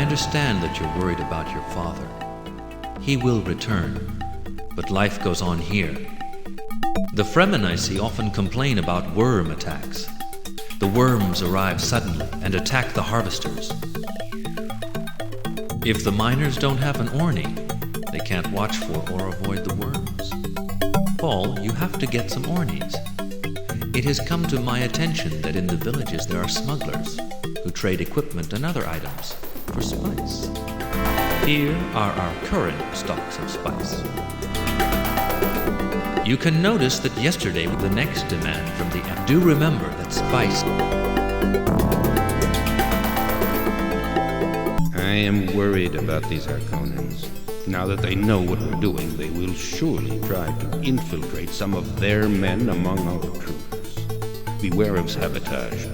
understand that you're worried about your father. He will return, but life goes on here. The Fremen I see often complain about worm attacks. The worms arrive suddenly and attack the harvesters. If the miners don't have an Orni, they can't watch for or avoid the worms. Paul, you have to get some Ornis. It has come to my attention that in the villages there are smugglers who trade equipment and other items for spice. Here are our current stocks of spice. You can notice that yesterday with the next demand from the do remember that spice. I am worried about these Harkonnens. Now that they know what we're doing, they will surely try to infiltrate some of their men among our troops. Beware of sabotage.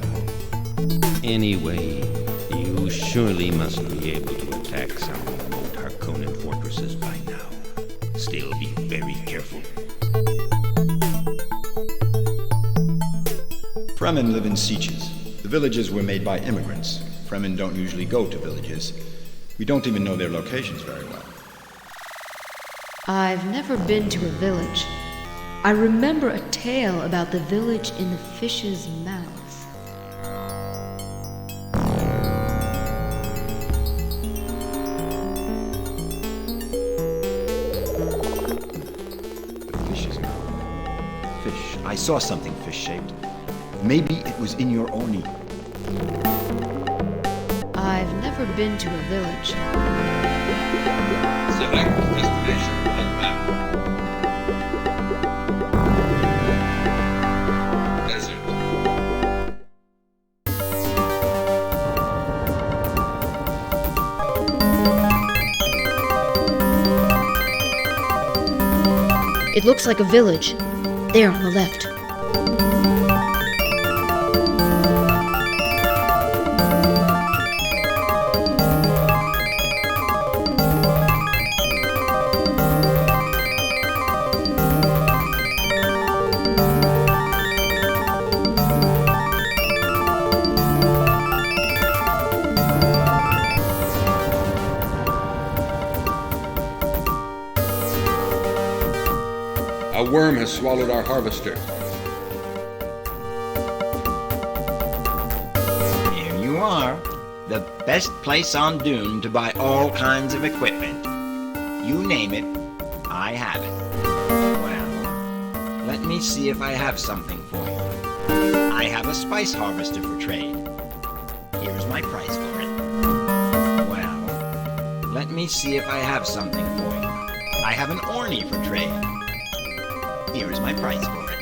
Anyway, you surely must be able to attack some remote Harkonnen fortresses by now. Still be very careful. Fremen live in sieges. The villages were made by immigrants. Fremen don't usually go to villages. We don't even know their locations very well. I've never been to a village. I remember a tale about the village in the fish's mouth. The fish's mouth. Fish. I saw something fish-shaped. Maybe it was in your Orni. I've never been to a village. Select destination on map. Desert. It looks like a village. There on the left. A worm has swallowed our harvester. Here you are. The best place on Dune to buy all kinds of equipment. You name it, I have it. Well, let me see if I have something for you. I have a spice harvester for trade. Here's my price for it. Well, let me see if I have something for you. I have an Orni for trade. Here is my price for it.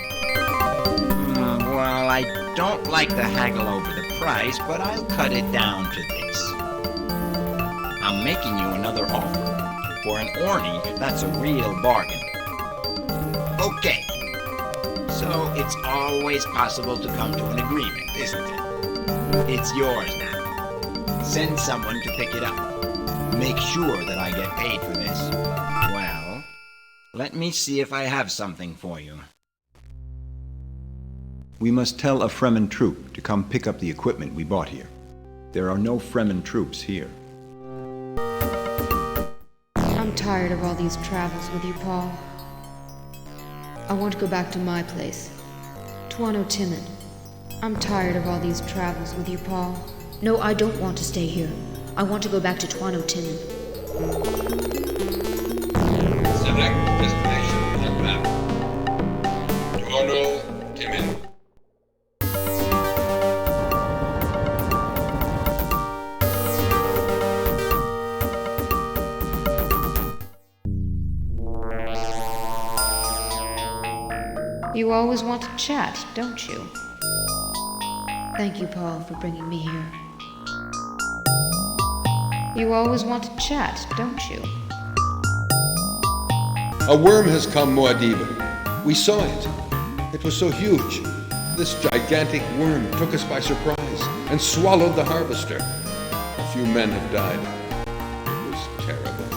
Well, I don't like to haggle over the price, but I'll cut it down to this. I'm making you another offer. For an Orni, that's a real bargain. Okay. So it's always possible to come to an agreement, isn't it? It's yours now. Send someone to pick it up. Make sure that I get paid for this. Well, let me see if I have something for you. We must tell a Fremen troop to come pick up the equipment we bought here. There are no Fremen troops here. I'm tired of all these travels with you, Paul. I want to go back to my place, Tuano Timon. I'm tired of all these travels with you, Paul. No, I don't want to stay here. I want to go back to Tuano Timon. Select destination on map. Tuono Timon. You always want to chat, don't you? Thank you, Paul, for bringing me here. You always want to chat, don't you? A worm has come, Muad'Dib. We saw it. It was so huge. This gigantic worm took us by surprise and swallowed the harvester. A few men have died. It was terrible.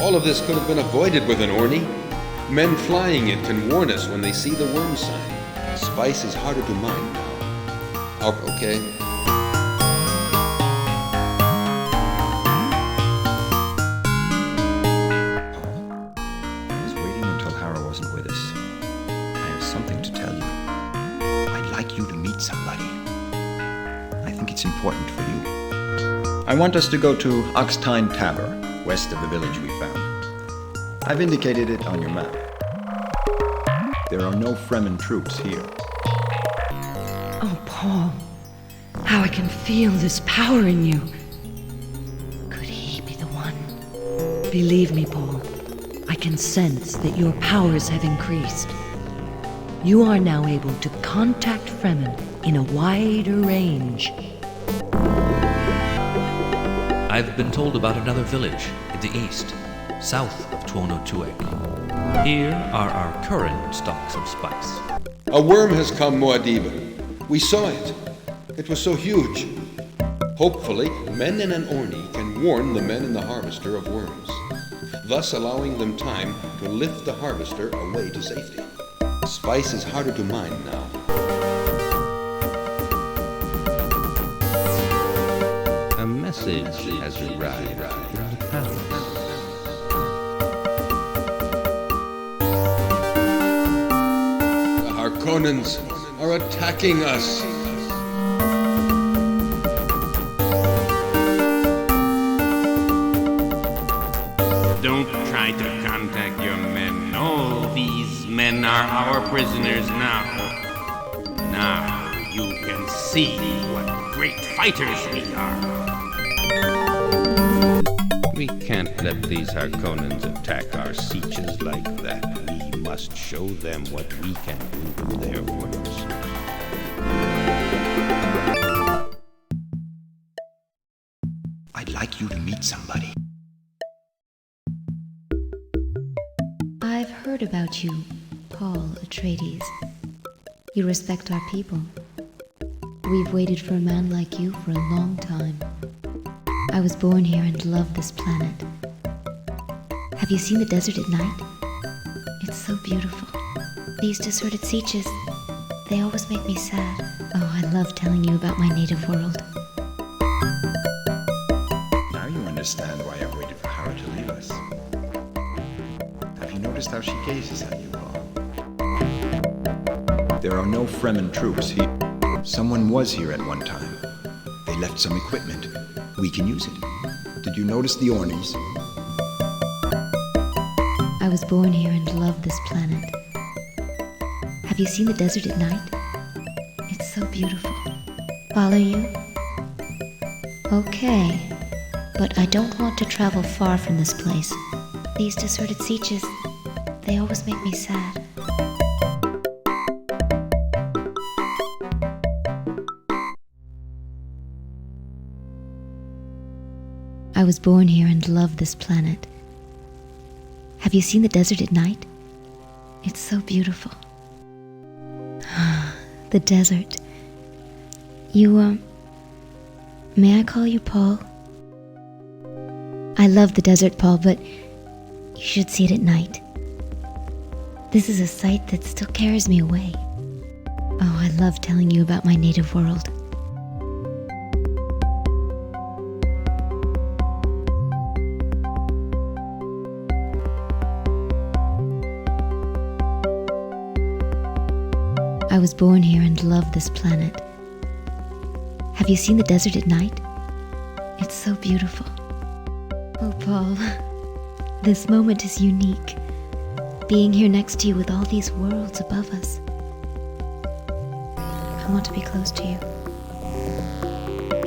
All of this could have been avoided with an Orni. Men flying it can warn us when they see the worm sign. Spice is harder to mine now. Okay. it's important for you. I want us to go to Oxtine Tabor, west of the village we found. I've indicated it on your map. There are no Fremen troops here. Oh, Paul, how I can feel this power in you. Could he be the one? Believe me, Paul, I can sense that your powers have increased. You are now able to contact Fremen in a wider range. I've been told about another village in the east, south of Tuono Tuek. Here are our current stocks of spice. A worm has come, Muad'Dib. We saw it. It was so huge. Hopefully, men in an Orni can warn the men in the harvester of worms, thus allowing them time to lift the harvester away to safety. Spice is harder to mine now. A message has arrived in the palace. The Harkonnens are attacking us. Don't try to contact your men. No, these men are our prisoners now. Now you can see what great fighters we are. We can't let these Harkonnens attack our sieges like that. We must show them what we can do with their works. I'd like you to meet somebody. I've heard about you, Paul Atreides. You respect our people. We've waited for a man like you for a long time. I was born here and love this planet. Have you seen the desert at night? It's so beautiful. These deserted sieges, they always make me sad. Oh, I love telling you about my native world. Now you understand why I've waited for Hera to leave us. Have you noticed how she gazes at you, Paul? There are no Fremen troops here. Someone was here at one time. They left some equipment. We can use it. Did you notice the Ornis? I was born here and love this planet. Have you seen the desert at night? It's so beautiful. Follow you? Okay. But I don't want to travel far from this place. These deserted sieges, they always make me sad. I was born here and love this planet. Have you seen the desert at night? It's so beautiful. The desert. You, may I call you Paul? I love the desert, Paul, but you should see it at night. This is a sight that still carries me away. Oh, I love telling you about my native world. I was born here and love this planet. Have you seen the desert at night? It's so beautiful. Oh, Paul, this moment is unique. Being here next to you with all these worlds above us. I want to be close to you.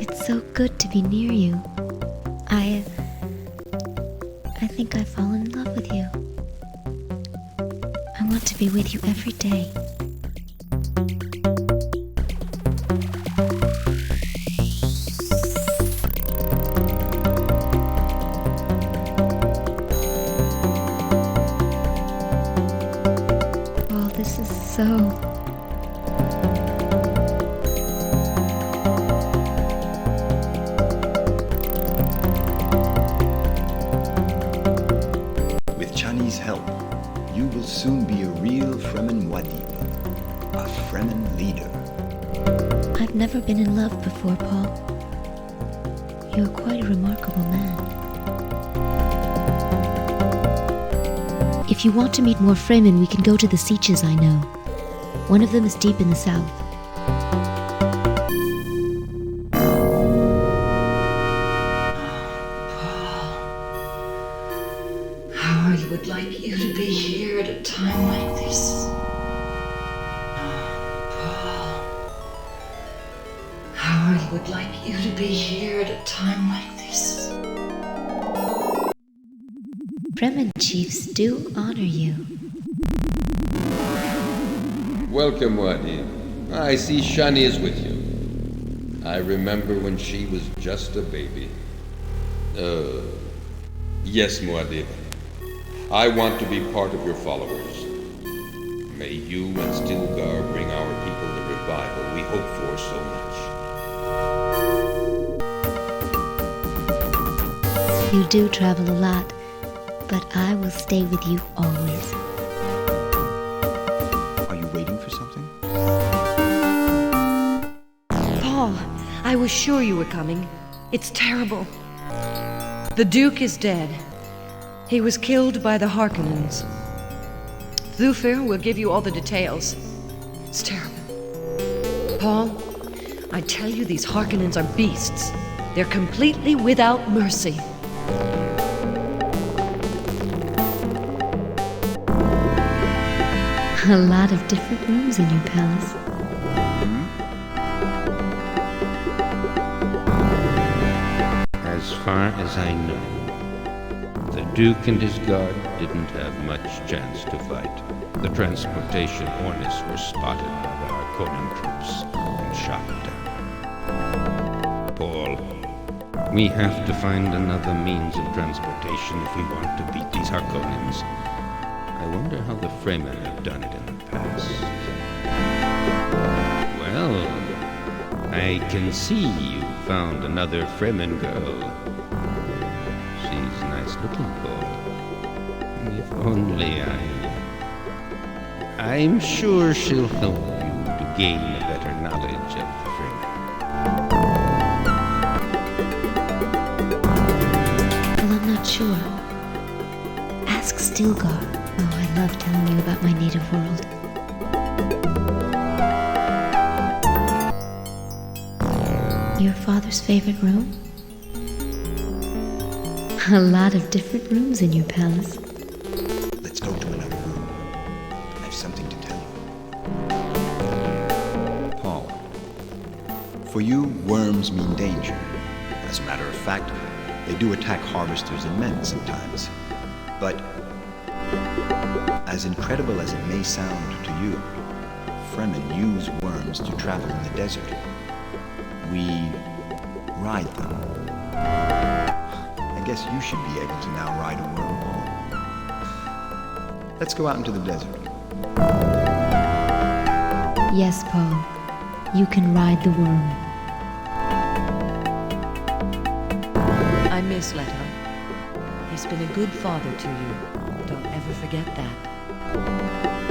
It's so good to be near you. I think I've fallen in love with you. I want to be with you every day. This is so... With Chani's help, you will soon be a real Fremen Muad'Dib, a Fremen leader. I've never been in love before, Paul. You're quite a remarkable man. If you want to meet more Fremen, we can go to the sieges I know. One of them is deep in the south. you to be here at a time like this. Fremen chiefs do honor you. Welcome, Muad'Dib. I see Shani is with you. I remember when she was just a baby. Yes, Muad'Dib. I want to be part of your followers. May you and Stilgar bring our people the revival we hope for so much. You do travel a lot, but I will stay with you always. Are you waiting for something? Paul, I was sure you were coming. It's terrible. The Duke is dead. He was killed by the Harkonnens. Thufir will give you all the details. It's terrible. Paul, I tell you, these Harkonnens are beasts. They're completely without mercy. A lot of different rooms in your palace. As far as I know, the Duke and his guard didn't have much chance to fight. The transportation Ornis were spotted by the Harkonnen troops and shot down. Paul, we have to find another means of transportation if we want to beat these Harkonnens. I wonder how the Fremen have done it in the past. Well, I can see you found another Fremen girl. She's nice looking, Paul. If only I'm sure she'll help you to gain a better knowledge of the Fremen. Well, I'm not sure. Ask Stilgar. Oh, I love telling you about my native world. Your father's favorite room? A lot of different rooms in your palace. Let's go to another room. I have something to tell you. Paul, for you, worms mean danger. As a matter of fact, they do attack harvesters and men sometimes. But as incredible as it may sound to you, Fremen use worms to travel in the desert. We ride them. I guess you should be able to now ride a worm, Paul. Let's go out into the desert. Yes, Paul. You can ride the worm. I miss Leto. He's been a good father to you. Don't ever forget that.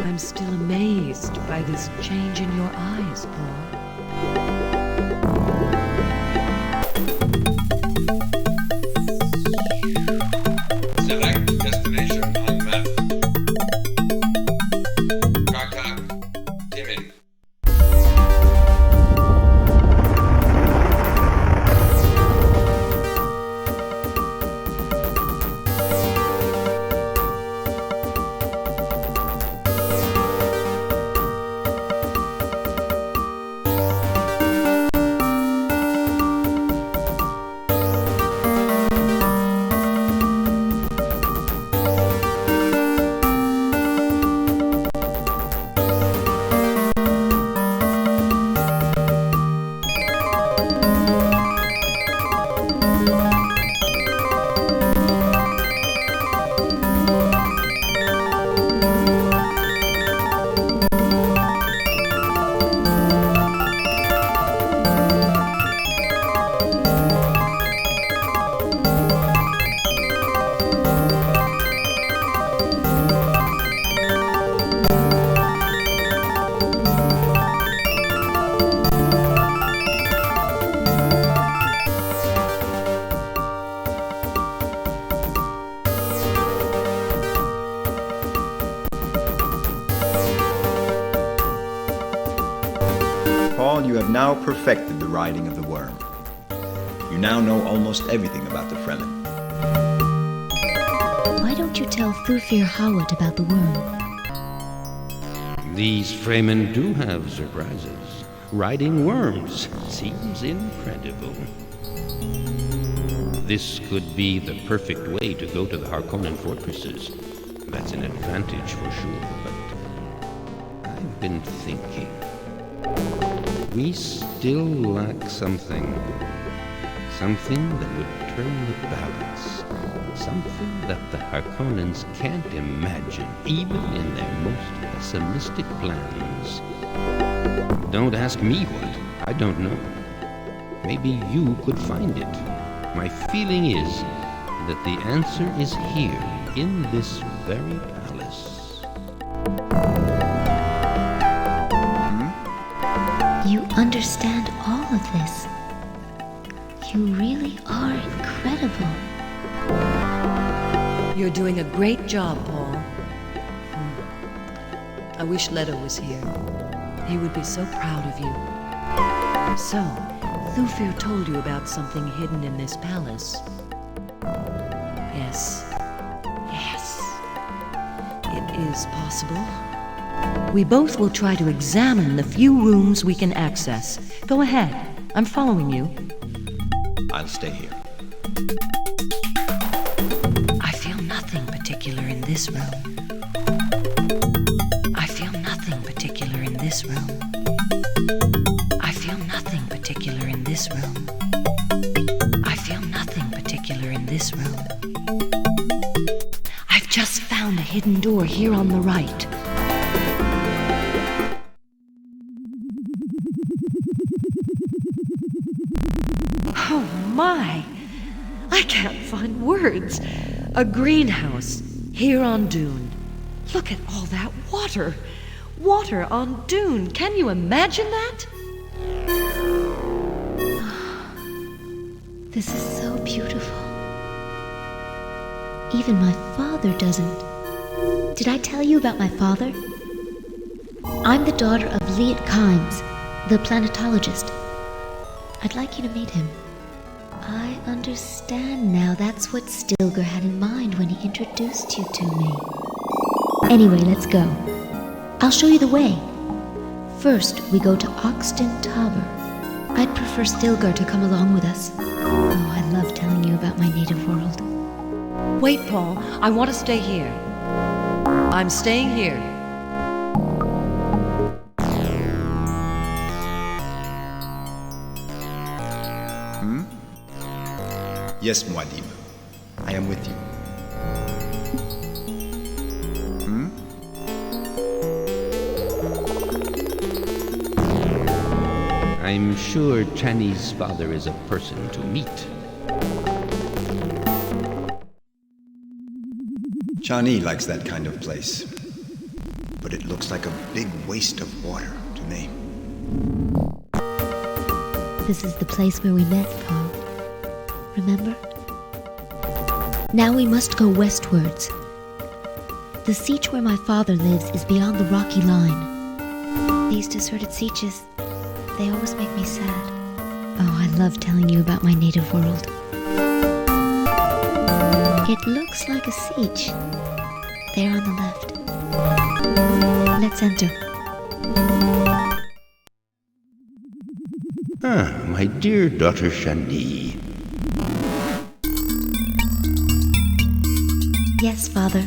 I'm still amazed by this change in your eyes, Paul. Select destination on map. Karkak, Timin. Paul, you have now perfected the riding of the worm. You now know almost everything about the Fremen. Why don't you tell Thufir Hawat about the worm? These Fremen do have surprises. riding worms. Seems incredible. This could be the perfect way to go to the Harkonnen fortresses. That's an advantage for sure, but I've been thinking. We still lack something. Something that would turn the balance. Something that the Harkonnens can't imagine, even in their most pessimistic plans. Don't ask me what. I don't know. Maybe you could find it. My feeling is that the answer is here, in this very palace. You understand all of this. You really are incredible. You're doing a great job, Paul. I wish Leto was here. He would be so proud of you. So, Thufir told you about something hidden in this palace. Yes. Yes. It is possible. We both will try to examine the few rooms we can access. Go ahead. I'm following you. I'll stay here. I feel nothing particular in this room. I feel nothing particular in this room. I feel nothing particular in this room. I feel nothing particular in this room. I've just found a hidden door here on the right. Oh my! I can't find words. A greenhouse here on Dune. Look at all that water. Water on Dune. Can you imagine that? This is so beautiful. Even my father doesn't. Did I tell you about my father? I'm the daughter of Liet Kynes, the planetologist. I'd like you to meet him. I understand now. That's what Stilgar had in mind when he introduced you to me. Anyway, let's go. I'll show you the way. First, we go to Oxton Tabor. I'd prefer Stilgar to come along with us. Oh, I love telling you about my native world. Wait, Paul. I want to stay here. I'm staying here. Yes, Muad'Dib. I am with you. I'm sure Chani's father is a person to meet. Chani likes that kind of place. But it looks like a big waste of water to me. This is the place where we met, Paul. Remember? Now we must go westwards. The sietch where my father lives is beyond the rocky line. These deserted sietches, they always make me sad. Oh, I love telling you about my native world. It looks like a sietch. There on the left. Let's enter. Ah, my dear daughter Chani. Yes, Father.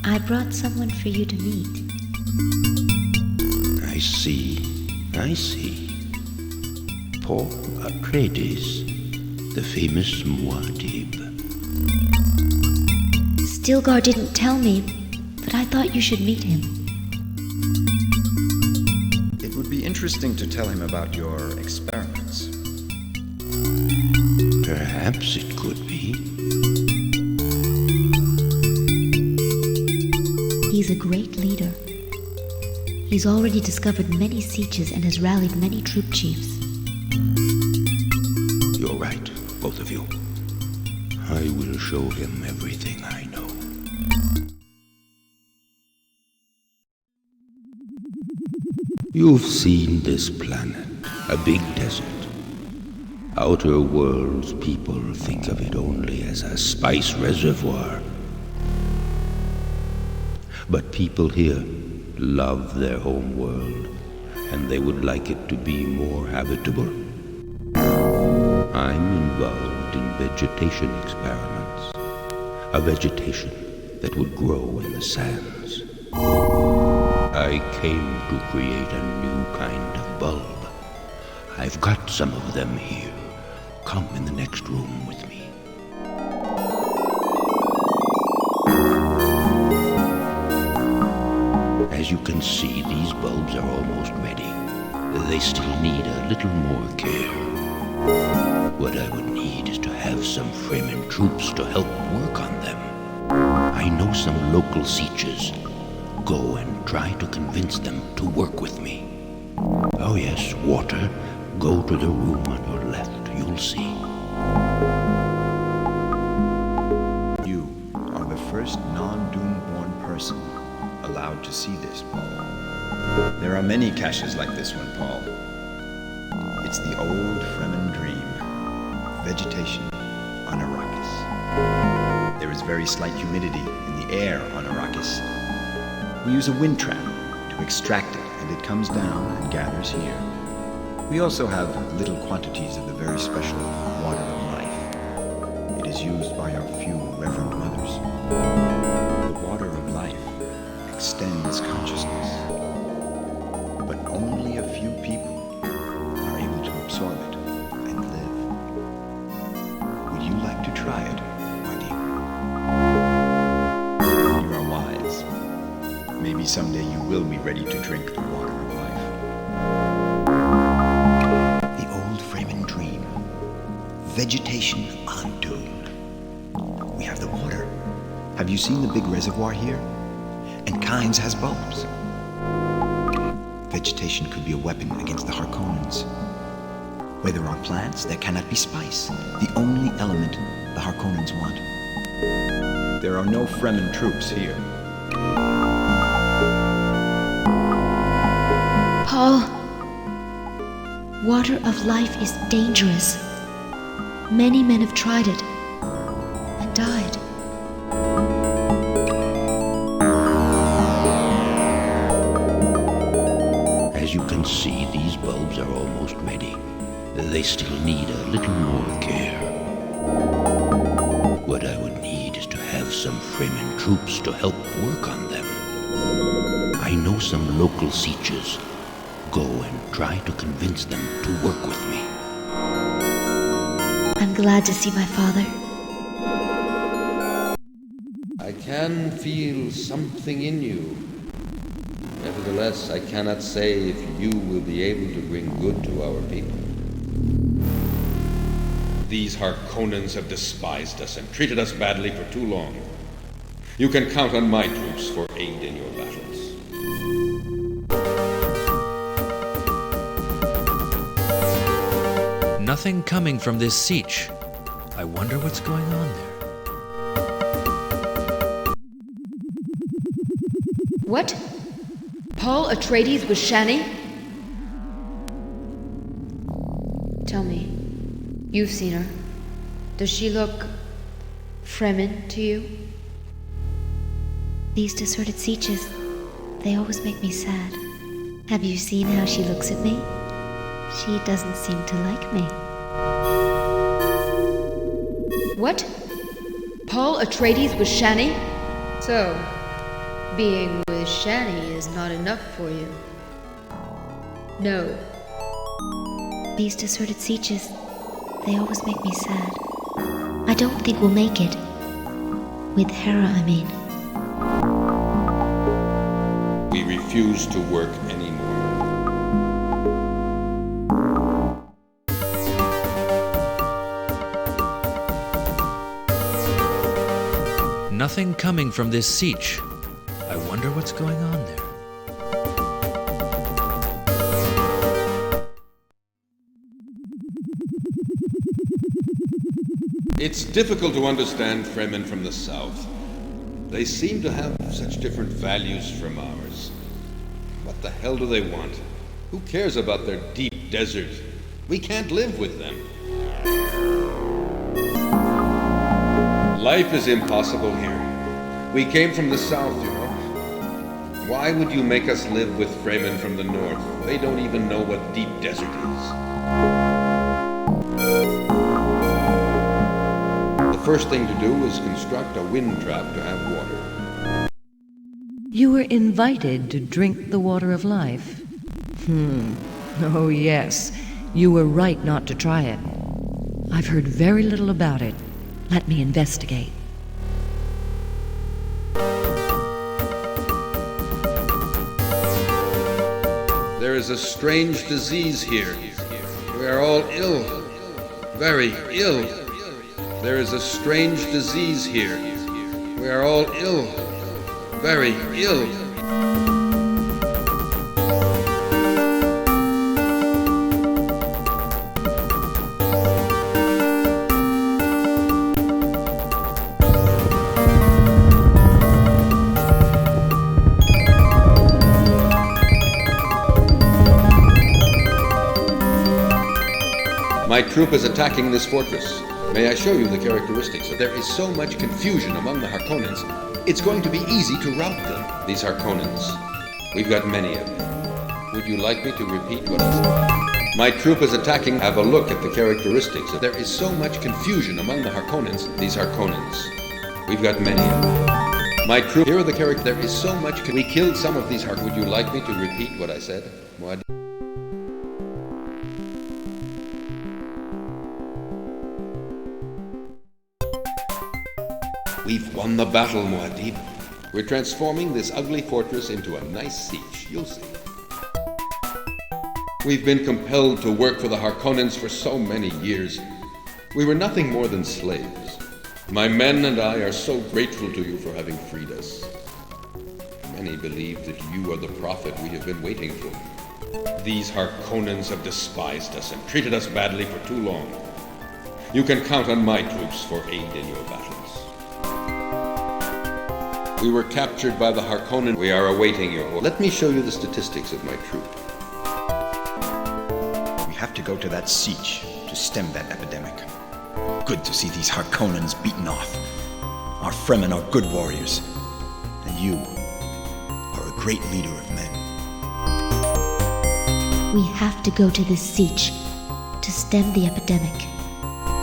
I brought someone for you to meet. I see. Paul Atreides, the famous Muad'Dib. Stilgar didn't tell me, but I thought you should meet him. It would be interesting to tell him about your experiments. Perhaps it could be. He's a great leader. He's already discovered many sietches and has rallied many troop chiefs. You're right, both of you. I will show him everything I know. You've seen this planet, a big desert. Outer worlds people think of it only as a spice reservoir. But people here love their home world and they would like it to be more habitable. I'm involved in vegetation experiments. A vegetation that would grow in the sands. I came to create a new kind of bulb. I've got some of them here. Come in the next room with me. As you can see, these bulbs are almost ready. They still need a little more care. What I would need is to have some Fremen troops to help work on them. I know some local sieges. Go and try to convince them to work with me. Oh yes, Water. Go to the room on your left. You'll see. You are the first non-Dune-born person allowed to see this, Paul. There are many caches like this one, Paul. It's the old Fremen dream. Vegetation on Arrakis. There is very slight humidity in the air on Arrakis. We use a wind trap to extract it, and it comes down and gathers here. We also have little quantities of the very special water of life. It is used by our few reverend mothers. The water of life extends consciousness, but only a few people are able to absorb it and live. Would you like to try it, my dear? You are wise. Maybe someday you will be ready to drink the water of life. The old Fremen dream. Vegetation on Dune. We have the water. Have you seen the big reservoir here? And Kynes has bulbs. Vegetation could be a weapon against the Harkonnens. Where there are plants, there cannot be spice, the only element the Harkonnens want. There are no Fremen troops here. Paul, water of life is dangerous. Many men have tried it and died. As you can see, these bulbs are almost ready. They still need a little more care. What I would need is to have some Fremen troops to help work on them. I know some local sieges. Go and try to convince them to work with me. I'm glad to see my father. I can feel something in you. Nevertheless, I cannot say if you will be able to bring good to our people. These Harkonnens have despised us and treated us badly for too long. You can count on my troops for aid in your battles. Nothing coming from this siege. I wonder what's going on there. What? Paul Atreides with Shani? Tell me, you've seen her. Does she look Fremen to you? These deserted sieges, they always make me sad. Have you seen how she looks at me? She doesn't seem to like me. What? Paul Atreides with Shani? So, being with Shani is not enough for you. No. These deserted sieges, they always make me sad. I don't think we'll make it. With Hera, I mean. We refuse to work anymore. Nothing coming from this siege. I wonder what's going on there. It's difficult to understand Fremen from the south. They seem to have such different values from ours. What the hell do they want? Who cares about their deep desert? We can't live with them. Life is impossible here. We came from the south, you know. Why would you make us live with Fremen from the north? They don't even know what deep desert is. The first thing to do is construct a wind trap to have water. You were invited to drink the water of life. Oh yes, you were right not to try it. I've heard very little about it. Let me investigate. There is a strange disease here. We are all ill, very ill. There is a strange disease here. We are all ill, very ill. My troop is attacking this fortress. May I show you the characteristics? There is so much confusion among the Harkonnens, it's going to be easy to rout them. These Harkonnens, we've got many of them. Would you like me to repeat what I said? My troop is attacking. Have a look at the characteristics. There is so much confusion among the Harkonnens. These Harkonnens, we've got many of them. My troop, here are the characters. There is so much. We killed some of these Harkonnens. Would you like me to repeat what I said? We've won the battle, Muad'Dib. We're transforming this ugly fortress into a nice siege. You'll see. We've been compelled to work for the Harkonnens for so many years. We were nothing more than slaves. My men and I are so grateful to you for having freed us. Many believe that you are the prophet we have been waiting for. These Harkonnens have despised us and treated us badly for too long. You can count on my troops for aid in your battles. We were captured by the Harkonnen. We are awaiting your order. Let me show you the statistics of my troop. We have to go to that siege to stem that epidemic. Good to see these Harkonnens beaten off. Our Fremen are good warriors, and you are a great leader of men. We have to go to this siege to stem the epidemic.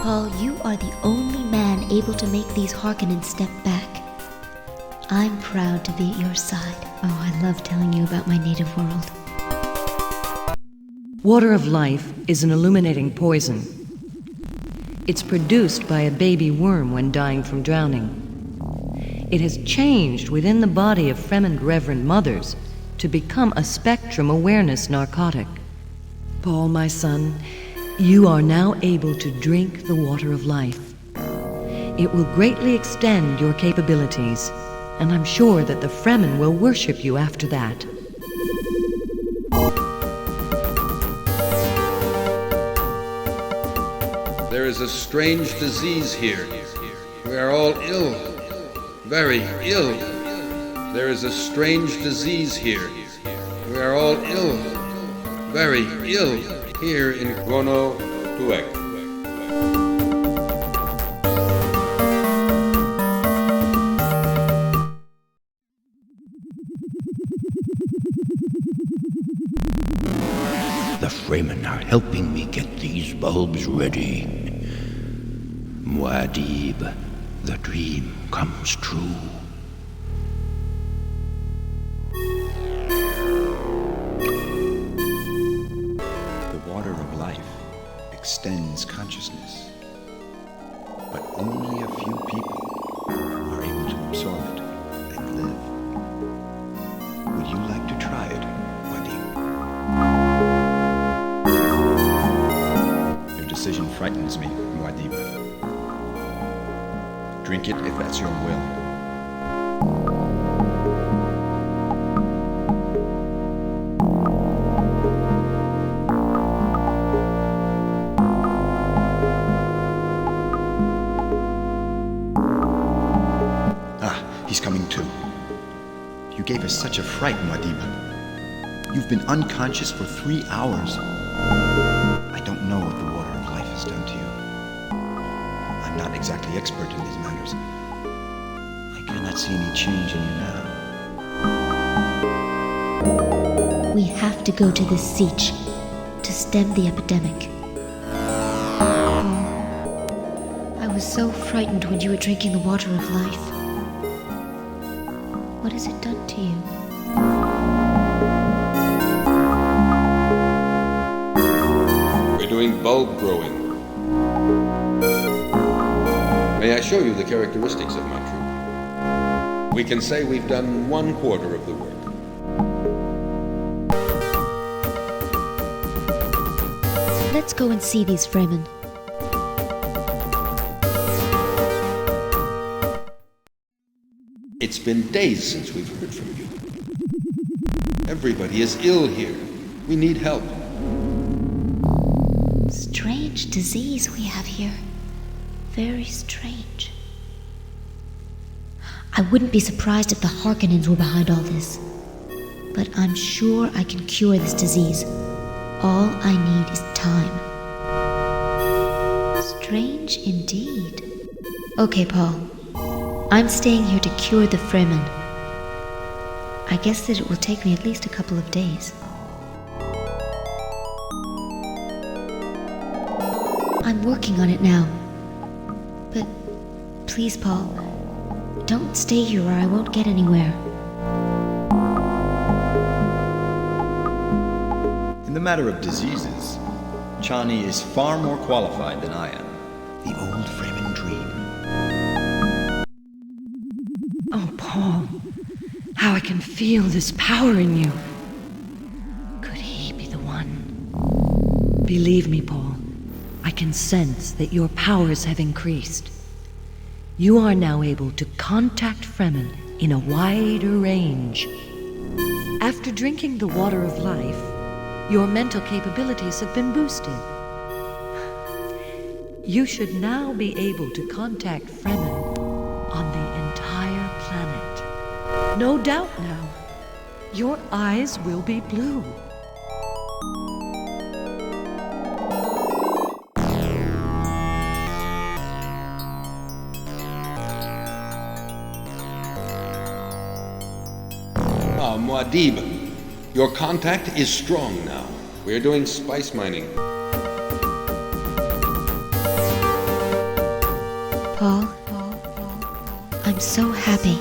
Paul, you are the only man able to make these Harkonnens step back. I'm proud to be at your side. Oh, I love telling you about my native world. Water of life is an illuminating poison. It's produced by a baby worm when dying from drowning. It has changed within the body of Fremen Reverend Mothers to become a spectrum awareness narcotic. Paul, my son, you are now able to drink the water of life. It will greatly extend your capabilities, and I'm sure that the Fremen will worship you after that. There is a strange disease here. We are all ill, very ill. There is a strange disease here. We are all ill, very ill, here in Gono Tuek. The Fremen are helping me get these bulbs ready. Muad'Dib, the dream comes true. The water of life extends consciousness, but only a few people are able to absorb it and live. Would you like to try it, Muad'Dib? Your decision frightens me, Muad'Dib. Drink it if that's your will. He's coming too. You gave us such a fright, Muad'Dib. You've been unconscious for 3 hours. I don't know what the water of life has done to you. I'm not exactly expert in these matters. I cannot see any change in you now. We We have to go to the siege to stem the epidemic. Oh, I was so frightened when you were drinking the water of life. What has it done to you? We're doing bulb growing. May I show you the characteristics of my troop? We can say we've done 1/4 of the work. Let's go and see these Fremen. It's been days since we've heard from you. Everybody is ill here. We need help. Strange disease we have here. Very strange. I wouldn't be surprised if the Harkonnens were behind all this. But I'm sure I can cure this disease. All I need is time. Strange indeed. Okay, Paul. I'm staying here to cure the Fremen. I guess that it will take me at least a couple of days. I'm working on it now. But please, Paul, don't stay here or I won't get anywhere. In the matter of diseases, Chani is far more qualified than I am. The old Fremen dream. Oh, Paul, how I can feel this power in you. Could he be the one? Believe me, Paul, I can sense that your powers have increased. You are now able to contact Fremen in a wider range. After drinking the water of life, your mental capabilities have been boosted. You should now be able to contact Fremen on the entire planet. No doubt now, your eyes will be blue. Ah, Muad'Dib, your contact is strong now. We're doing spice mining. Paul, I'm so happy.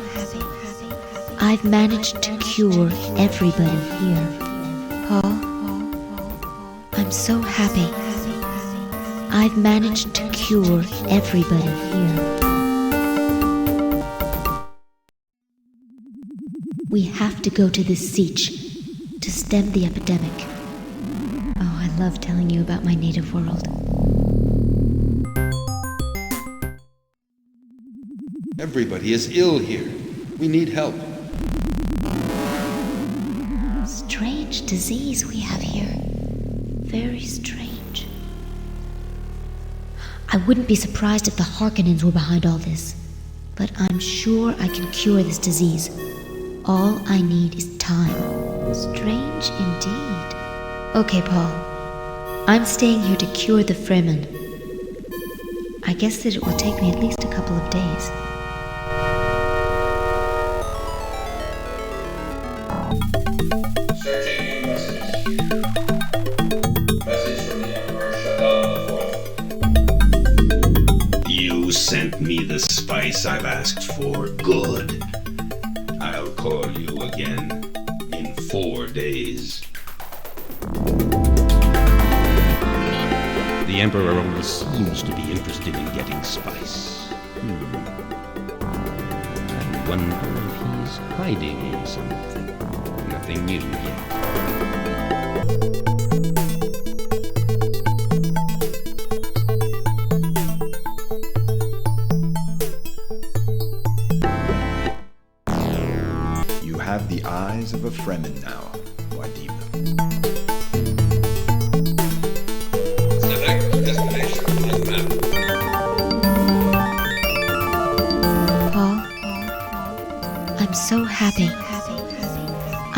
I've managed to cure everybody here. Paul, I'm so happy. I've managed to cure everybody here. We have to go to the siege to stem the epidemic. Oh, I love telling you about my native world. Everybody is ill here. We need help. Strange disease we have here. Very strange. I wouldn't be surprised if the Harkonnens were behind all this. But I'm sure I can cure this disease. All I need is time. Strange indeed. Okay, Paul. I'm staying here to cure the Fremen. I guess that it will take me at least a couple of days. Searching new message. Message from the Emperor Shadal IV. You sent me the spice I've asked for. Good. I'll call you again in 4 days. The Emperor only seems to be interested in getting spice. I wonder if he's hiding something. Nothing new yet. You have the eyes of a Fremen now, Muad'Dib. Select destination on the map. Paul, I'm so happy.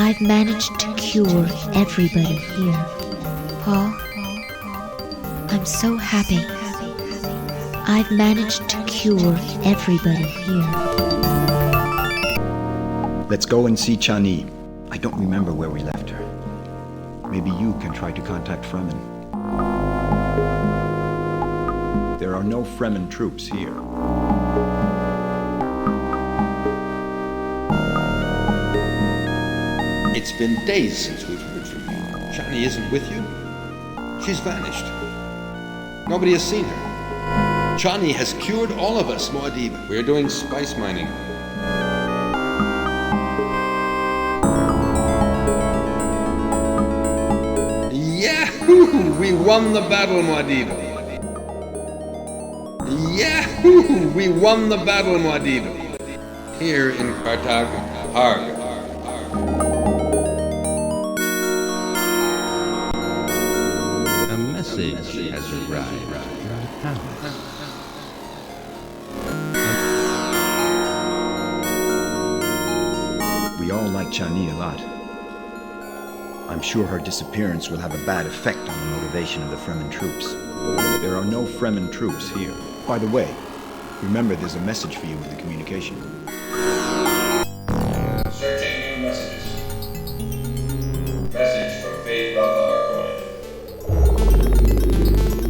I've managed to cure everybody here. Paul, I'm so happy. I've managed to cure everybody here. Let's go and see Chani. I don't remember where we left her. Maybe you can try to contact Fremen. There are no Fremen troops here. It's been days since we've heard from you. Shani isn't with you? She's vanished. Nobody has seen her. Chani has cured all of us, Muad'Dib. We're doing spice mining. Yahoo! We won the battle, Muad'Dib. Yahoo! We won the battle, Muad'Dib. Here in Carthago. Harg. A message has arrived in the palace. We all like Chani a lot. I'm sure her disappearance will have a bad effect on the motivation of the Fremen troops. There are no Fremen troops here. By the way, remember there's a message for you in the communication. Searching new messages. Message from Faye Harkonnen.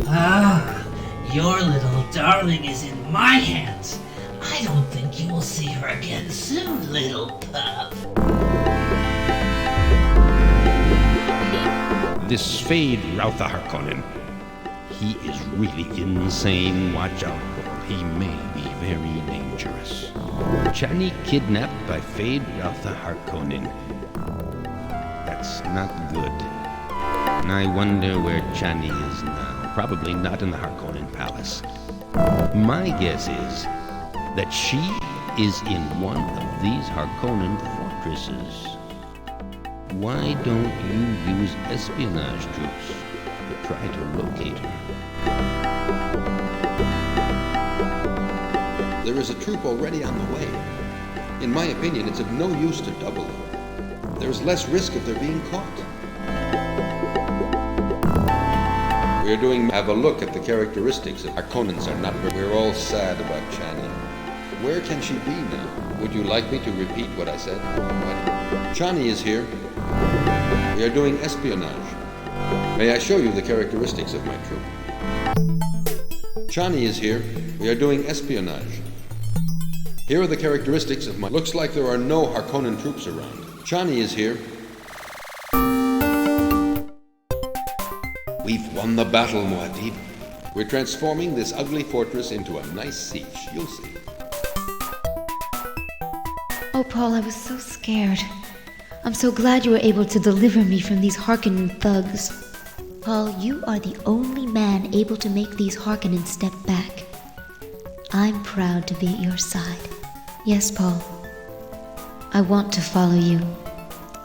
Ah, your little darling is in my hands. I don't think you will see her again soon, little pup. This Fade Rautha Harkonnen. He is really insane. Watch out, Paul. He may be very dangerous. Chani kidnapped by Fade Rautha Harkonnen. That's not good. I wonder where Chani is now. Probably not in the Harkonnen Palace. My guess is that she is in one of these Harkonnen fortresses. Why don't you use espionage troops to try to locate her? There is a troop already on the way. In my opinion, it's of no use to double them. There's less risk of their being caught. Have a look at the characteristics of Harkonnens are not. We're all sad about Chani. Where can she be now? Would you like me to repeat what I said? Chani is here. We are doing espionage. May I show you the characteristics of my troop? Chani is here. We are doing espionage. Here are the characteristics of my... Looks like there are no Harkonnen troops around. Chani is here. We've won the battle, Muad'Dib. We're transforming this ugly fortress into a nice siege. You'll see. Oh, Paul, I was so scared. I'm so glad you were able to deliver me from these Harkonnen thugs. Paul, you are the only man able to make these Harkonnen step back. I'm proud to be at your side. Yes, Paul. I want to follow you.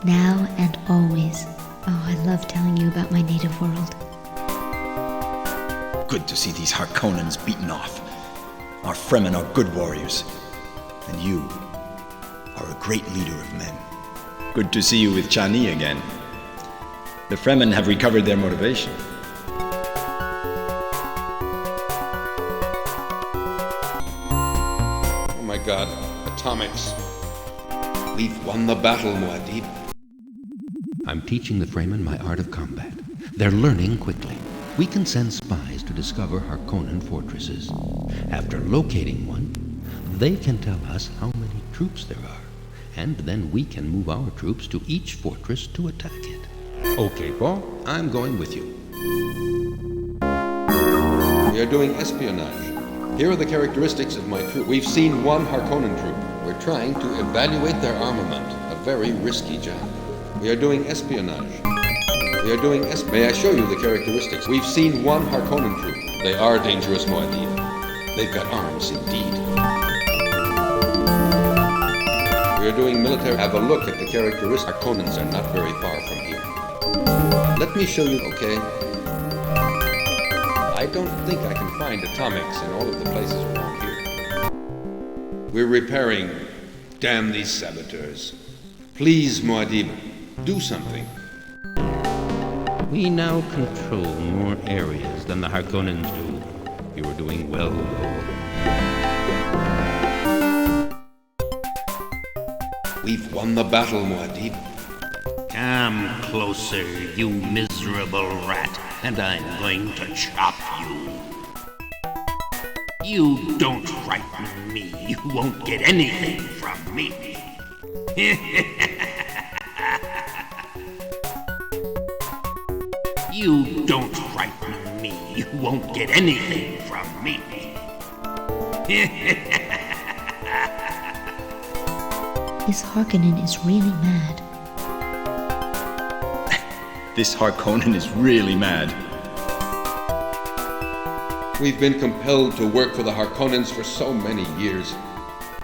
Now and always. Oh, I love telling you about my native world. Good to see these Harkonnens beaten off. Our Fremen are good warriors. And you are a great leader of men. Good to see you with Chani again. The Fremen have recovered their motivation. Oh my God, atomics. We've won the battle, Muad'Dib. I'm teaching the Fremen my art of combat. They're learning quickly. We can send spies to discover Harkonnen fortresses. After locating one, they can tell us how many troops there are, and then we can move our troops to each fortress to attack it. Okay, Paul, I'm going with you. We are doing espionage. Here are the characteristics of my troop. We've seen one Harkonnen troop. We're trying to evaluate their armament, a very risky job. We are doing espionage. May I show you the characteristics? We've seen one Harkonnen troop. They are dangerous, Muad'Dib. They've got arms, indeed. We are doing military. Have a look at the characteristics. Harkonnens are not very far from here. Let me show you, okay? I don't think I can find atomics in all of the places around here. We're repairing. Damn these saboteurs. Please, Muad'Dib, do something. We now control more areas than the Harkonnens do. You are doing well, Lord. We've won the battle, Muad'Dib. Come closer, you miserable rat, and I'm going to chop you. You don't frighten me. You won't get anything from me. You don't frighten me. You won't get anything from me. This Harkonnen is really mad. This Harkonnen is really mad. We've been compelled to work for the Harkonnens for so many years.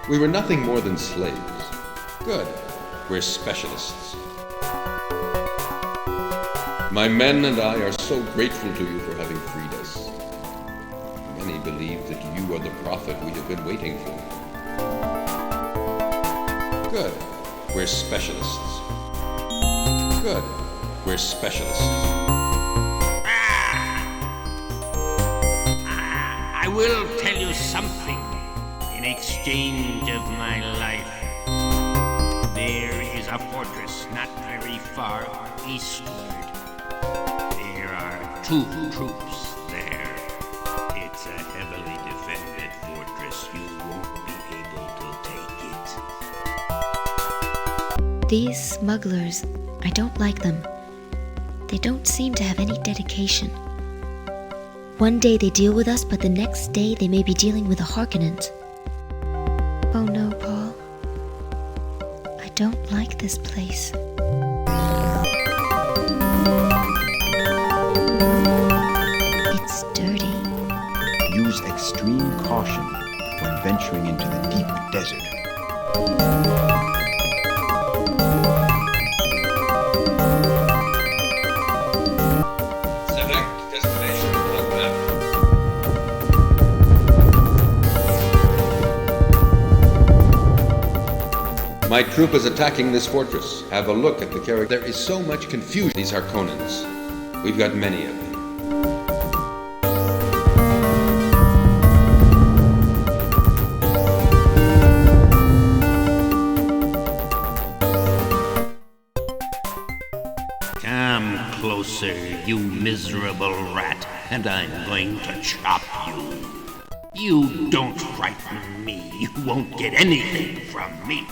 We were nothing more than slaves. Good. We're specialists. My men and I are so grateful to you for having freed us. Many believe that you are the prophet we have been waiting for. Good. We're specialists. Good. We're specialists. I will tell you something in exchange of my life. There is a fortress not very far eastward. There are 2 troops there. It's a heavily defended fortress. You won't be able to take it. These smugglers, I don't like them. They don't seem to have any dedication. One day they deal with us, but the next day they may be dealing with the Harkonnens. Oh no, Paul. I don't like this place. It's dirty. Use extreme caution when venturing into the deep desert. Select destination on map. My troop is attacking this fortress. Have a look at the character. There is so much confusion. These Harkonnens. We've got many of them. Come closer, you miserable rat, and I'm going to chop you. You don't frighten me. You won't get anything from me.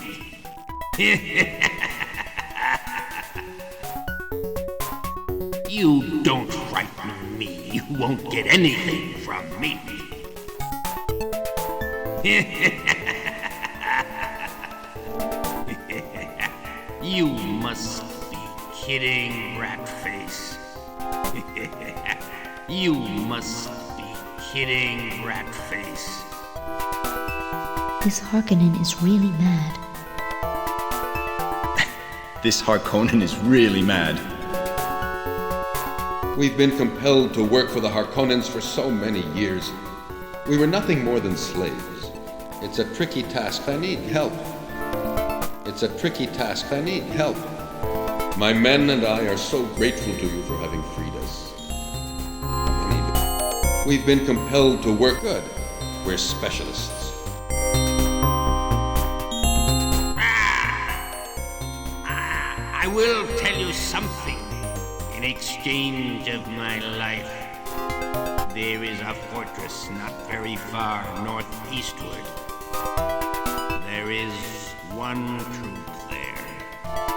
You don't frighten me. You won't get anything from me. You must be kidding, Ratface. You must be kidding, Ratface. This Harkonnen is really mad. This Harkonnen is really mad. We've been compelled to work for the Harkonnens for so many years. We were nothing more than slaves. It's a tricky task. I need help. It's a tricky task. I need help. My men and I are so grateful to you for having freed us. We've been compelled to work. Good. We're specialists. I will tell you something in exchange of my life. There is a fortress not very far northeastward. There is 1 troop there.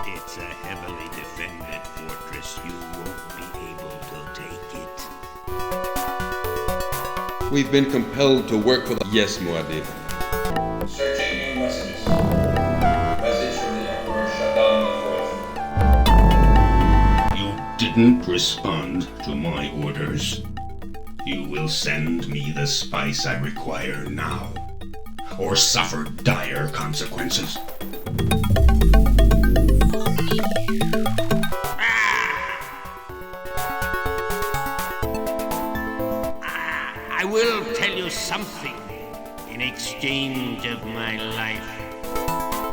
It's a heavily defended fortress. You won't be able to take it. We've been compelled to work for the... Yes, Muad'Dib. Searching new messages. Message from the Emperor Shaddam IV. You didn't respond to my orders. You will send me the spice I require now, or suffer dire consequences. I will tell you something in exchange of my life.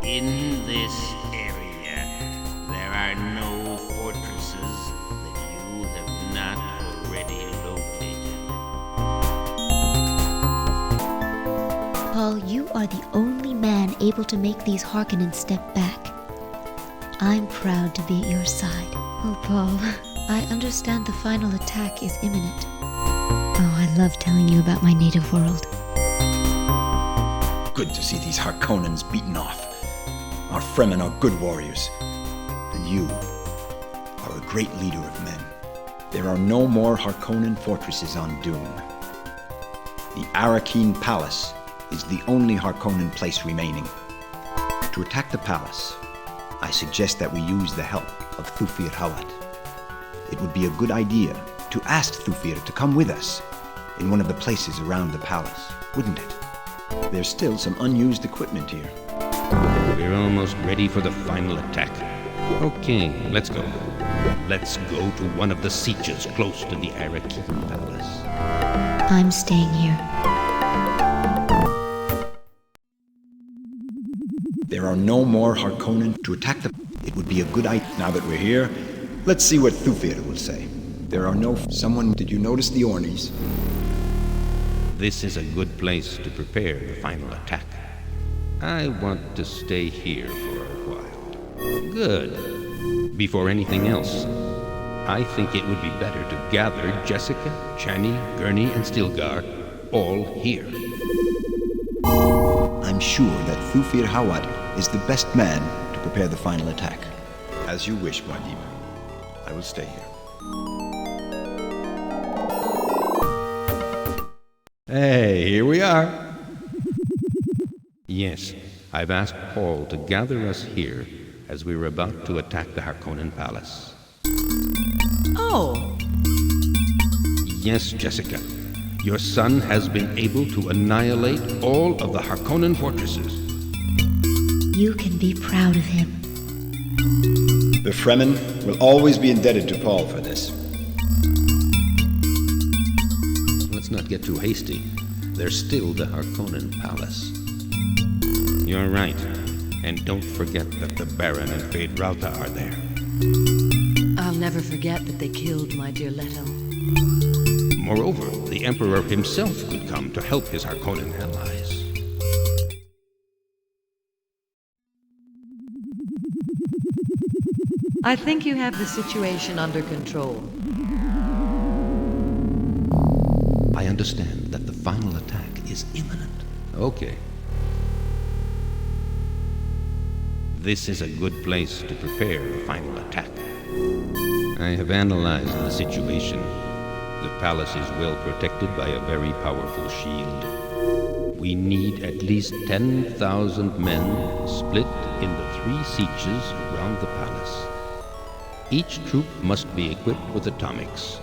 In this area, there are no fortresses that you have not already located. Paul, you are the only man able to make these Harkonnen step back. I'm proud to be at your side. Oh, Paul. I understand the final attack is imminent. Oh, I love telling you about my native world. Good to see these Harkonnens beaten off. Our Fremen are good warriors. And you are a great leader of men. There are no more Harkonnen fortresses on Dune. The Arakeen Palace is the only Harkonnen place remaining. To attack the palace, I suggest that we use the help of Thufir Hawat. It would be a good idea to ask Thufir to come with us in one of the places around the palace, wouldn't it? There's still some unused equipment here. We're almost ready for the final attack. Okay, let's go. Let's go to one of the sietches close to the Arakeen Palace. I'm staying here. There are no more Harkonnen to attack the... It would be a good idea. Now that we're here, let's see what Thufir will say. There are no... Someone... Did you notice the Ornies? This is a good place to prepare the final attack. I want to stay here for a while. Good. Before anything else, I think it would be better to gather Jessica, Chani, Gurney, and Stilgar all here. I'm sure that Thufir Hawat is the best man to prepare the final attack. As you wish, Muad'Dib. I will stay here. Hey, here we are. Yes, I've asked Paul to gather us here as we were about to attack the Harkonnen Palace. Oh, Yes, Jessica. Your son has been able to annihilate all of the Harkonnen fortresses. You can be proud of him. The Fremen will always be indebted to Paul for this. Let's not get too hasty. There's still the Harkonnen Palace. You're right. And don't forget that the Baron and Feyd-Rautha are there. I'll never forget that they killed my dear Leto. Moreover, the Emperor himself could come to help his Harkonnen allies. I think you have the situation under control. I understand that the final attack is imminent. Okay. This is a good place to prepare the final attack. I have analyzed the situation. The palace is well protected by a very powerful shield. We need at least 10,000 men split in the 3 sietches around the palace. Each troop must be equipped with atomics.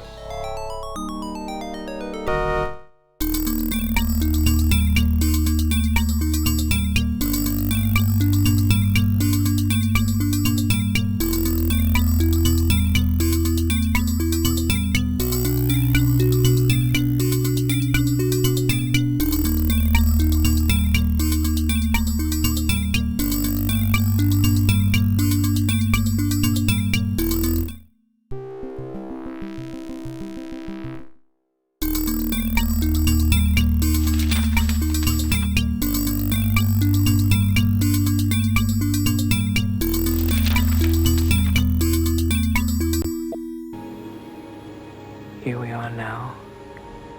Here we are now,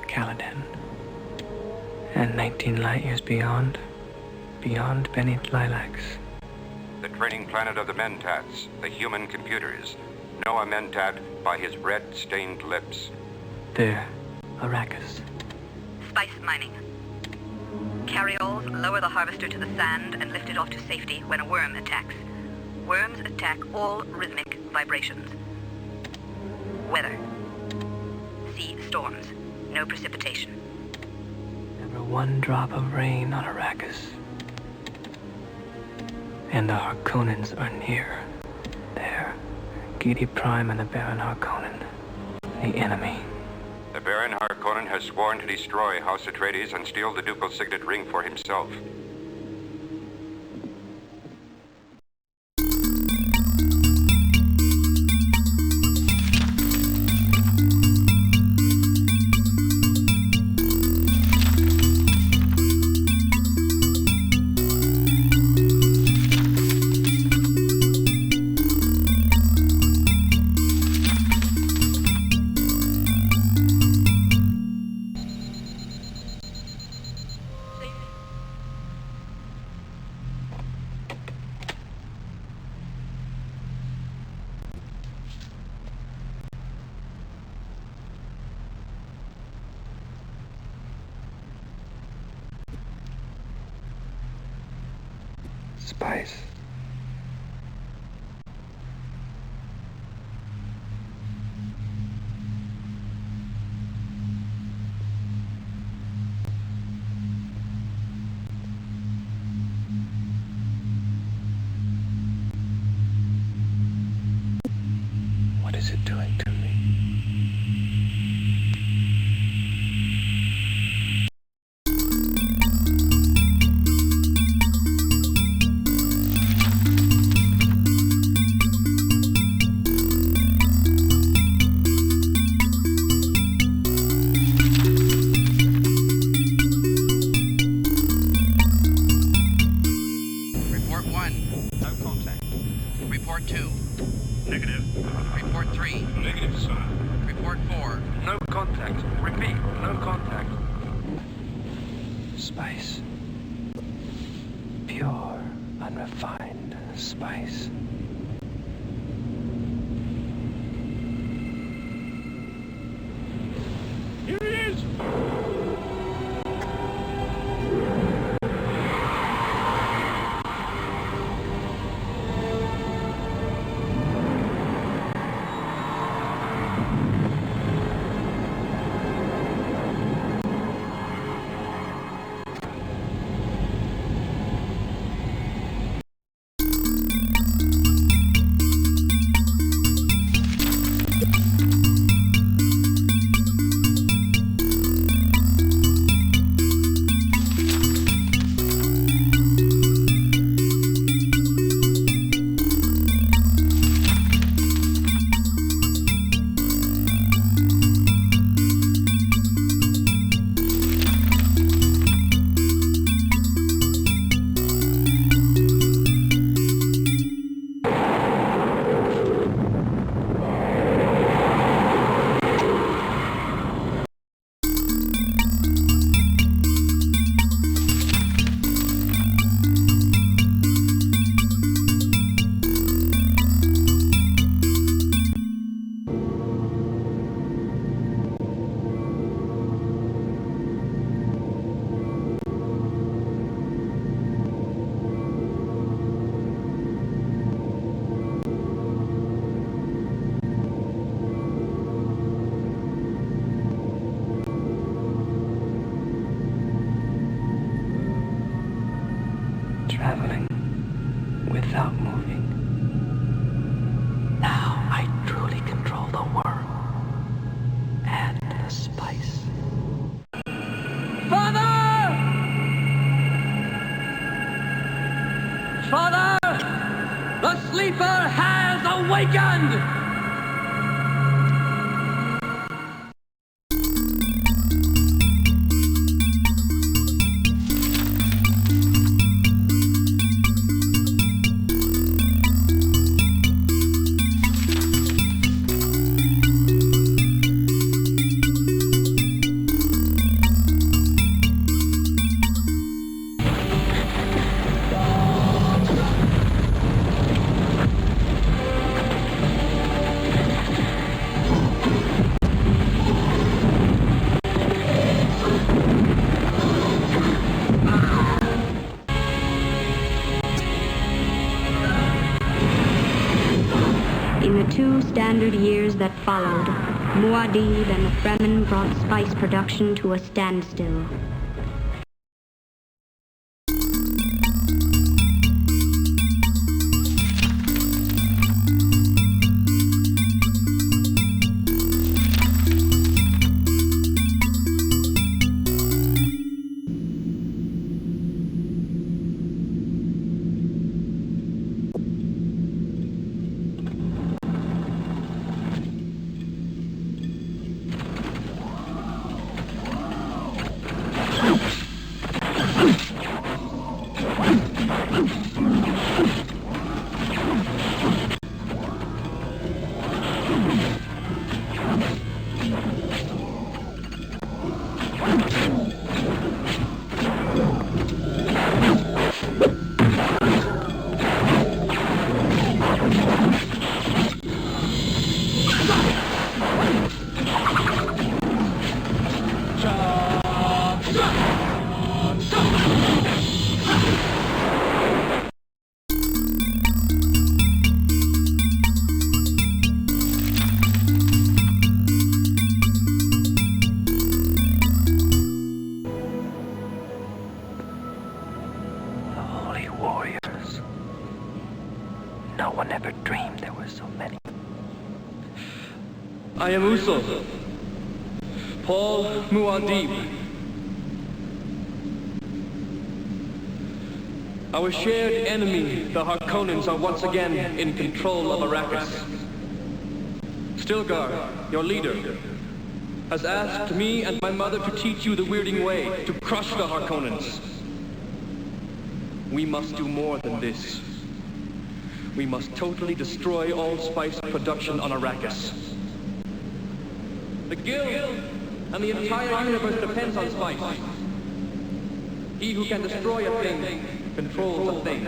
Caladan, and 19 light years beyond Benit Lilacs. The training planet of the Mentats, the human computers. Know a Mentat by his red-stained lips. There, Arrakis. Spice mining. Carrioles lower the harvester to the sand and lift it off to safety when a worm attacks. Worms attack all rhythmic vibrations. Weather. Sea storms. No precipitation. Never one drop of rain on Arrakis. And the Harkonnens are near. There. Gidi Prime and the Baron Harkonnen. The enemy. The Baron Harkonnen has sworn to destroy House Atreides and steal the ducal signet ring for himself. spice. What is it doing to me? Report 1. No contact. Report 2. Negative. Report 3. Negative, sir. Report 4. No contact. Repeat, no contact. Spice. Pure, unrefined spice. Here he is! Traveling without moving. Now I truly control the world and the spice. Father! Father! The sleeper has awakened! In the 2 standard years that followed, Muad'Dib and the Fremen brought spice production to a standstill. warriors. No one ever dreamed there were so many. I am Usul, Paul Muad'Dib. Our shared enemy, the Harkonnens, are once again in control of Arrakis. Stilgar, your leader, has asked me and my mother to teach you the Weirding Way, to crush the Harkonnens. We must do more than this. We must totally destroy all spice production on Arrakis. The Guild and the entire universe depends on spice. He who can destroy a thing controls a thing.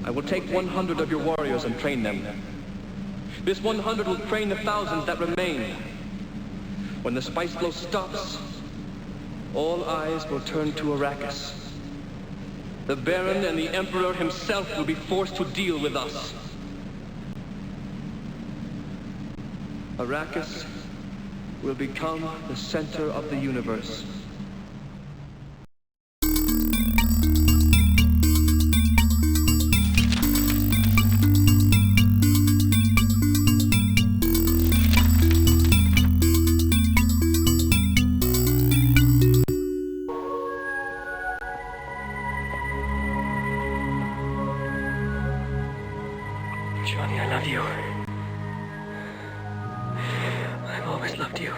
I will take 100 of your warriors and train them. This 100 will train the thousands that remain. When the spice flow stops, all eyes will turn to Arrakis. The Baron and the Emperor himself will be forced to deal with us. Arrakis will become the center of the universe. Johnny, I love you. I've always loved you.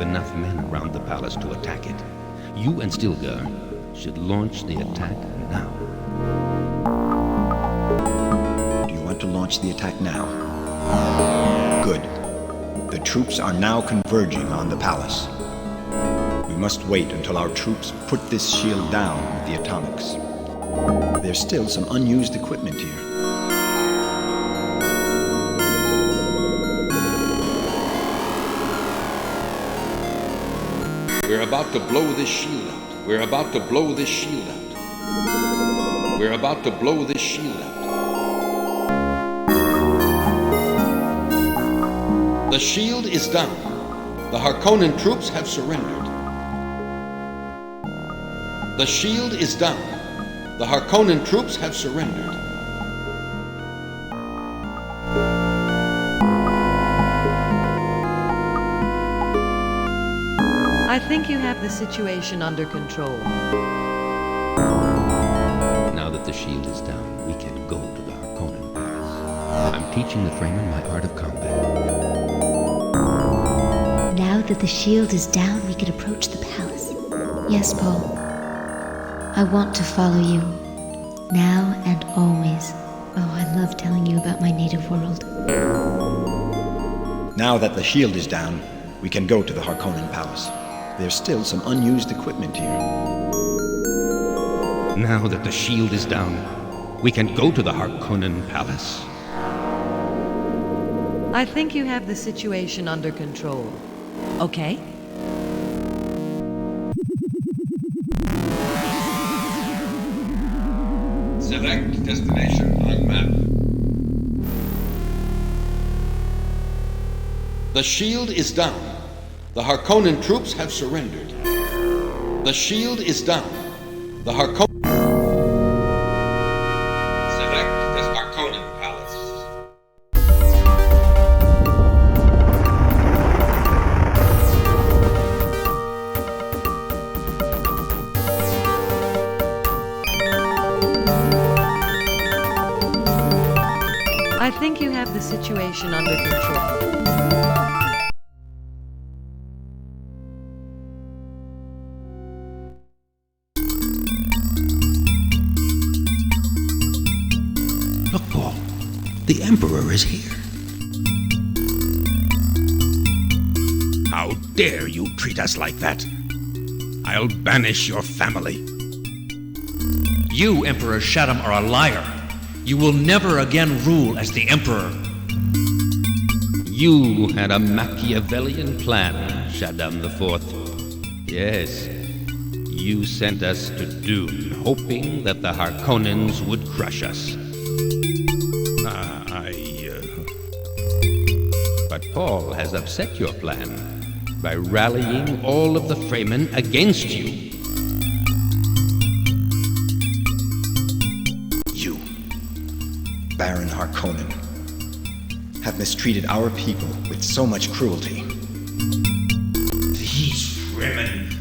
Enough men around the palace to attack it. You and Stilgar should launch the attack now. Do you want to launch the attack now? Good. The troops are now converging on the palace. We must wait until our troops put this shield down with the atomics. There's still some unused equipment here. We're about to blow this shield out. We're about to blow this shield out. We're about to blow this shield out. The shield is down. The Harkonnen troops have surrendered. The shield is down. The Harkonnen troops have surrendered. I think you have the situation under control. Now that the shield is down, we can go to the Harkonnen Palace. I'm teaching the Fremen my art of combat. Now that the shield is down, we can approach the palace. Yes, Paul. I want to follow you. Now and always. Oh, I love telling you about my native world. Now that the shield is down, we can go to the Harkonnen Palace. There's still some unused equipment here. Now that the shield is down, we can go to the Harkonnen Palace. I think you have the situation under control. Okay? Select destination on map. The shield is down. The Harkonnen troops have surrendered. The shield is down. The Harkonnen... Select the Harkonnen Palace. I think you have the situation under control. Look, Paul. The Emperor is here. How dare you treat us like that? I'll banish your family. You, Emperor Shaddam, are a liar. You will never again rule as the Emperor. You had a Machiavellian plan, Shaddam IV. Yes, you sent us to Dune, hoping that the Harkonnens would crush us. But Paul has upset your plan by rallying all of the Fremen against you. Baron Harkonnen, have mistreated our people with so much cruelty. These Fremen,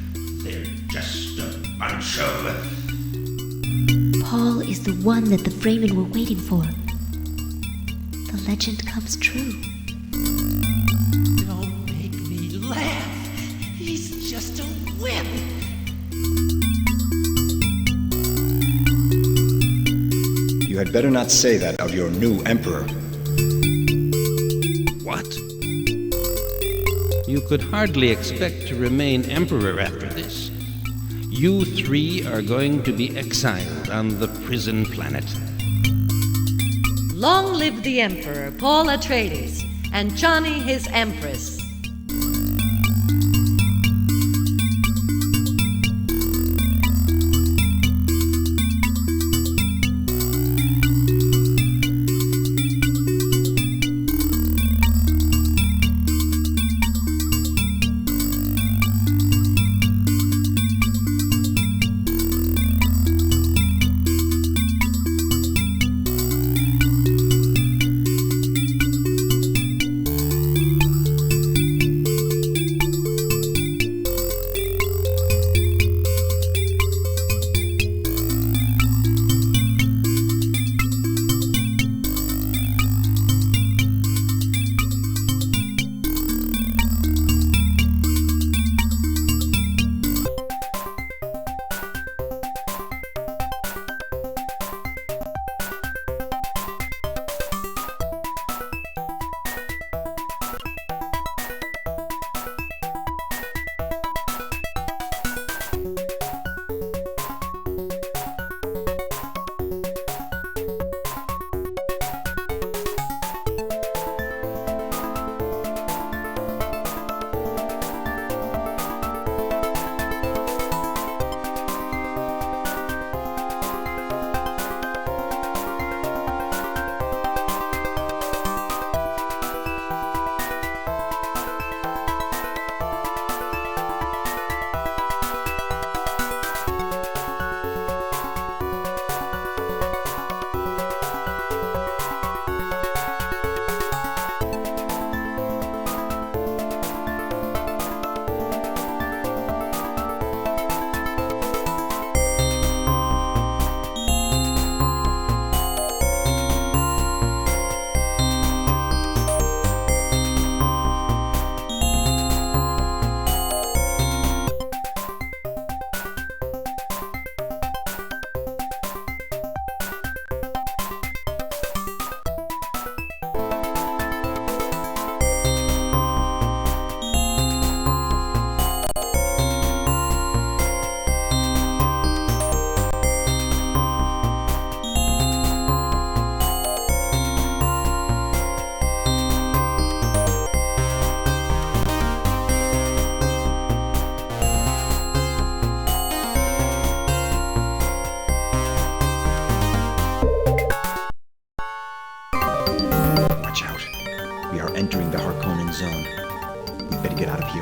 they're just a bunch of... Paul is the one that the Fremen were waiting for. The legend comes true. Don't make me laugh. He's just a whip. You had better not say that of your new emperor. What? You could hardly expect to remain emperor after this. You three are going to be exiled on the prison planet. Long live the Emperor, Paul Atreides, and Johnny his Empress.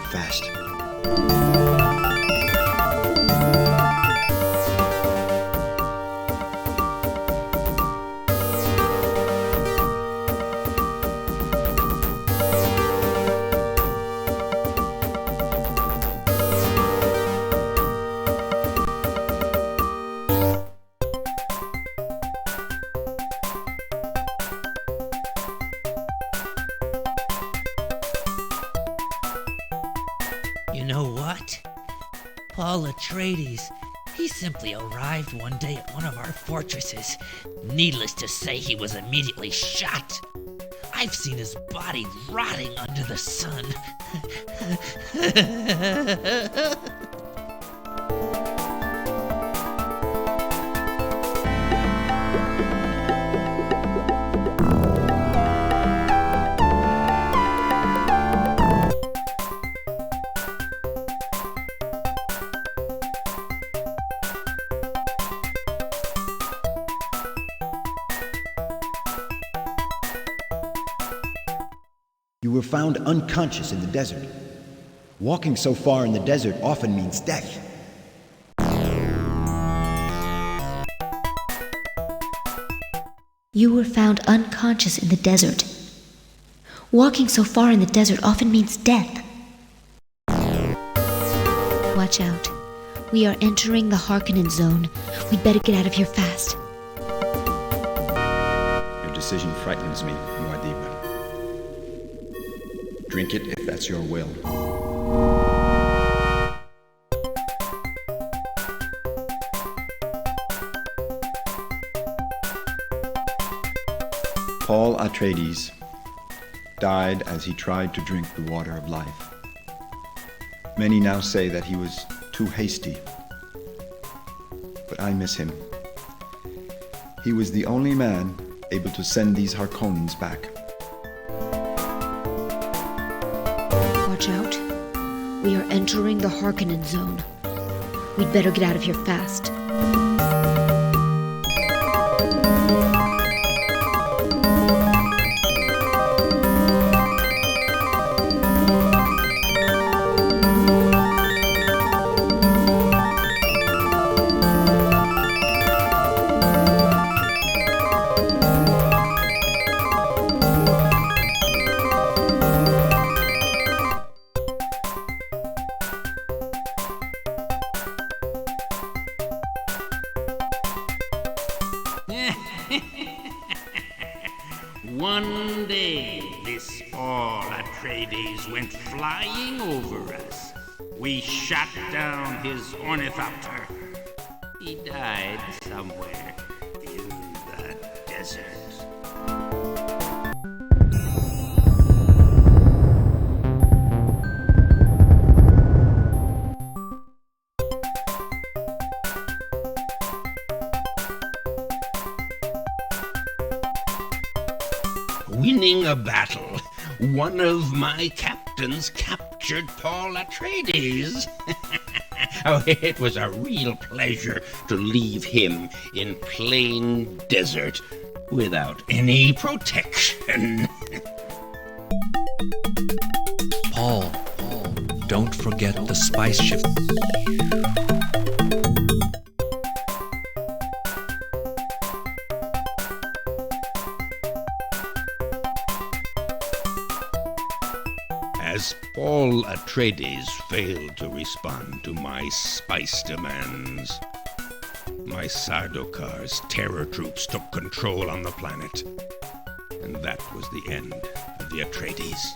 fast. You know what? Paul Atreides, he simply arrived one day at one of our fortresses. Needless to say, he was immediately shot. I've seen his body rotting under the sun. You were found unconscious in the desert. Walking so far in the desert often means death. You were found unconscious in the desert. Walking so far in the desert often means death. Watch out. We are entering the Harkonnen zone. We'd better get out of here fast. Your decision frightens me, Muad'Dib. Drink it if that's your will. Paul Atreides died as he tried to drink the water of life. Many now say that he was too hasty, but I miss him. He was the only man able to send these Harkonnens back. Watch out. We are entering the Harkonnen zone. We'd better get out of here fast. One day, this Paul Atreides went flying over us. We shot down his ornithopter. He died somewhere in the desert. Winning a battle, one of my captains captured Paul Atreides. Oh, it was a real pleasure to leave him in plain desert without any protection. Paul, don't forget the spice shift. As Paul Atreides failed to respond to my spice demands, my Sardaukars terror troops took control on the planet. And that was the end of the Atreides.